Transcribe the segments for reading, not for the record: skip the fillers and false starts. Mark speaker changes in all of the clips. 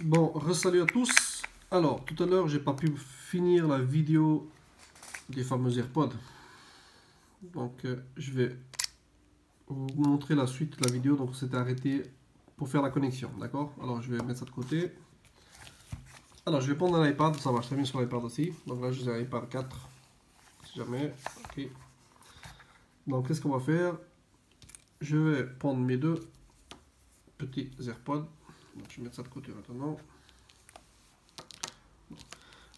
Speaker 1: Bon, salut à tous. Alors, tout à l'heure, j'ai pas pu finir la vidéo des fameux AirPods. Donc, je vais vous montrer la suite de la vidéo. Donc, on s'était arrêté pour faire la connexion, d'accord? Alors, je vais mettre ça de côté. Alors, je vais prendre un iPad, ça marche très bien sur l'iPad aussi. Donc là, j'ai un iPad 4, si jamais. Ok. Donc, qu'est-ce qu'on va faire? Je vais prendre mes deux petits AirPods. Donc, je vais mettre ça de côté maintenant.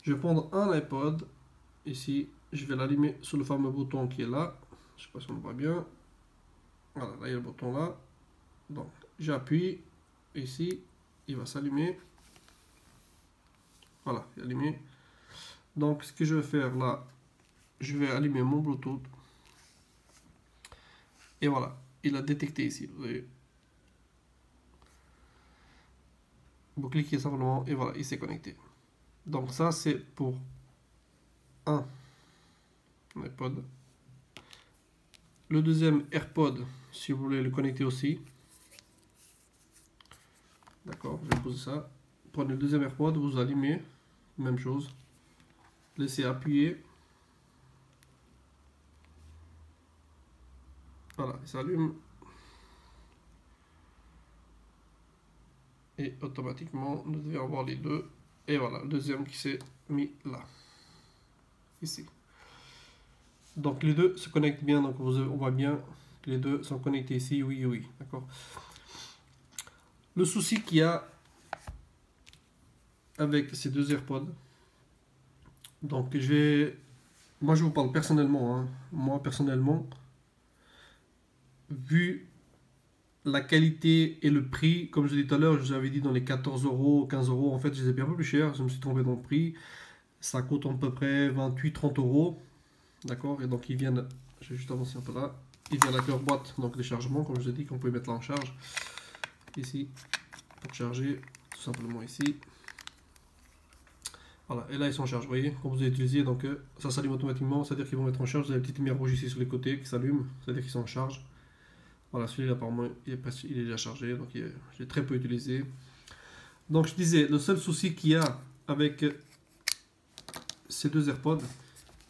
Speaker 1: Je vais prendre un iPod. Ici, je vais l'allumer sur le fameux bouton qui est là. Je sais pas si on le voit bien. Voilà, là il y a le bouton là. Donc, j'appuie. Ici, il va s'allumer. Voilà, il est allumé. Donc, ce que je vais faire là, je vais allumer mon Bluetooth. Et voilà, il a détecté ici. Vous voyez. Vous cliquez simplement et voilà, il s'est connecté. Donc, ça, c'est pour un iPod. Le deuxième AirPod, si vous voulez le connecter aussi. D'accord, je vais poser ça. Prenez le deuxième AirPod, vous allumez. Même chose. Laissez appuyer. Voilà, il s'allume. Et automatiquement, nous devons avoir les deux. Et voilà, le deuxième qui s'est mis là. Ici. Donc les deux se connectent bien. Donc on voit bien que les deux sont connectés ici. Oui, oui. D'accord. Le souci qu'il y a avec ces deux AirPods. Donc moi je vous parle personnellement. Hein. Moi personnellement, vu la qualité et le prix, comme je l'ai dit tout à l'heure, je vous avais dit dans les 14 euros, 15 euros, en fait, je les ai payés un peu plus cher, je me suis trompé dans le prix. Ça coûte à peu près 28-30 euros, d'accord? Et donc, ils viennent, je vais juste avancer un peu là, ils viennent avec leur boîte donc de chargement, comme je vous ai dit, qu'on peut mettre là en charge, ici, pour charger, tout simplement ici. Voilà, et là ils sont en charge, vous voyez, quand vous avez utilisé, donc ça s'allume automatiquement, c'est-à-dire qu'ils vont mettre en charge, vous avez une petite lumière rouge ici sur les côtés qui s'allume, c'est-à-dire qu'ils sont en charge. Voilà, celui-là apparemment il est déjà chargé, donc j'ai très peu utilisé. Donc je disais, le seul souci qu'il y a avec ces deux AirPods,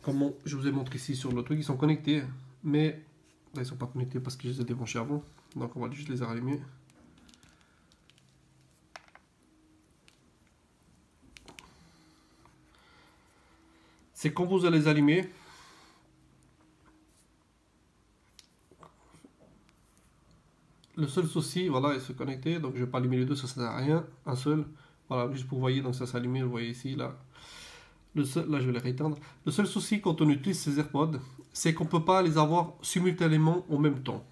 Speaker 1: comme je vous ai montré ici sur le truc, ils sont connectés, mais là ils ne sont pas connectés parce que je les ai débranchés avant. Donc on va juste les rallumer. C'est quand vous allez les allumer, le seul souci, voilà, ils sont connectés, donc je ne vais pas allumer les deux, ça ne sert à rien, un seul. Voilà, juste pour vous voyez, donc ça s'est allumé, vous voyez ici, là. Là, je vais les rééteindre. Le seul souci quand on utilise ces AirPods, c'est qu'on ne peut pas les avoir simultanément en même temps.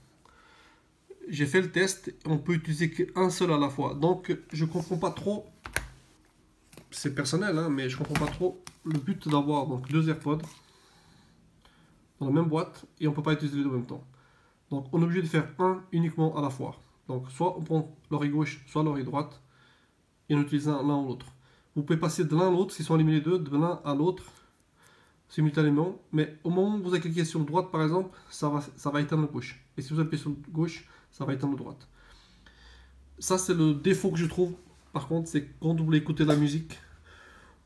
Speaker 1: J'ai fait le test, on peut utiliser qu'un seul à la fois. Donc, je comprends pas trop. C'est personnel, hein, mais je comprends pas trop le but d'avoir donc deux AirPods dans la même boîte et on peut pas utiliser les deux en même temps. Donc, on est obligé de faire un uniquement à la fois. Donc, soit on prend l'oreille gauche, soit l'oreille droite et on utilise l'un ou l'autre. Vous pouvez passer de l'un à l'autre, s'ils sont allumés les deux, de l'un à l'autre simultanément, mais au moment où vous avez cliqué sur le droite par exemple, ça va éteindre le gauche. Et si vous appuyez sur le gauche, ça va éteindre le droite. Ça c'est le défaut que je trouve, par contre, c'est quand vous voulez écouter de la musique,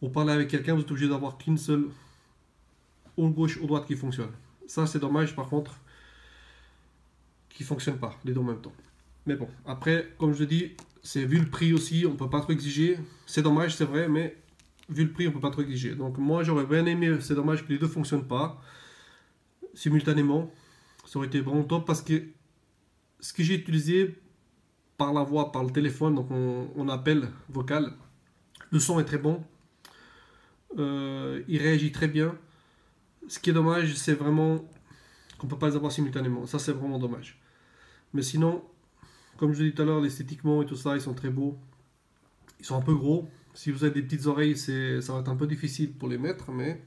Speaker 1: ou parler avec quelqu'un, vous êtes obligé d'avoir qu'une seule, ou gauche ou droite qui fonctionne. Ça c'est dommage par contre, qui ne fonctionne pas, les deux en même temps. Mais bon, après, comme je dis, c'est vu le prix aussi, on peut pas trop exiger. C'est dommage, c'est vrai, mais vu le prix, on peut pas trop exiger. Donc moi, j'aurais bien aimé, c'est dommage que les deux fonctionnent pas simultanément. Ça aurait été vraiment top parce que ce que j'ai utilisé par la voix, par le téléphone, donc on appelle vocal, le son est très bon. Il réagit très bien. Ce qui est dommage, c'est vraiment qu'on peut pas les avoir simultanément. Ça, c'est vraiment dommage. Mais sinon, comme je l'ai dit tout à l'heure, esthétiquement et tout ça, ils sont très beaux. Ils sont un peu gros. Si vous avez des petites oreilles, ça va être un peu difficile pour les mettre, mais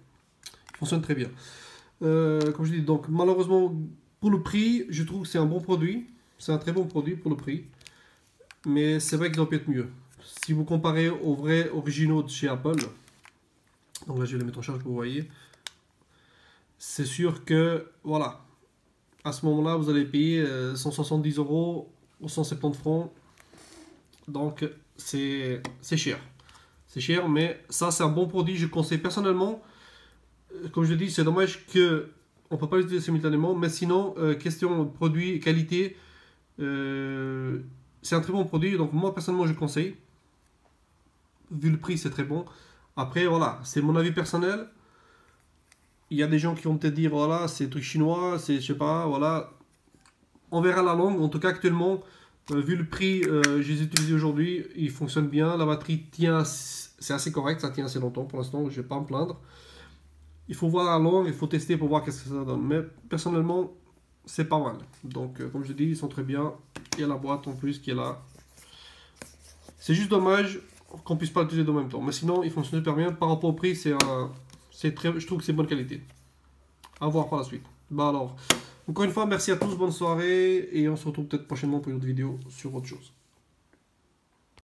Speaker 1: ils fonctionnent très bien. Comme je dis, donc malheureusement, pour le prix, je trouve que c'est un bon produit. C'est un très bon produit pour le prix. Mais c'est vrai qu'ils auraient pu être mieux. Si vous comparez aux vrais originaux de chez Apple, donc là je vais les mettre en charge pour que vous voyez, c'est sûr que, voilà, à ce moment-là, vous allez payer 170 euros ou 170 francs Donc c'est cher. C'est cher, mais ça c'est un bon produit, je conseille personnellement. Comme je dis, c'est dommage que on peut pas l'utiliser simultanément, mais sinon, question produit, qualité, c'est un très bon produit, donc moi personnellement je conseille. Vu le prix, c'est très bon. Après, voilà, c'est mon avis personnel. Il y a des gens qui vont peut-être dire, voilà, c'est truc chinois, c'est, je sais pas, voilà. On verra la longue. En tout cas, actuellement, vu le prix, je les ai utilisés aujourd'hui, ils fonctionnent bien. La batterie tient, c'est assez correct, ça tient assez longtemps pour l'instant, je vais pas me plaindre. Il faut voir la longue, il faut tester pour voir qu'est-ce que ça donne. Mais personnellement, c'est pas mal. Donc, comme je dis, ils sont très bien. Il y a la boîte en plus qui est là. C'est juste dommage qu'on puisse pas l'utiliser en même temps. Mais sinon, ils fonctionnent super bien. Par rapport au prix, je trouve que c'est bonne qualité. À voir par la suite. Bah alors, encore une fois, merci à tous, bonne soirée. Et on se retrouve peut-être prochainement pour une autre vidéo sur autre chose.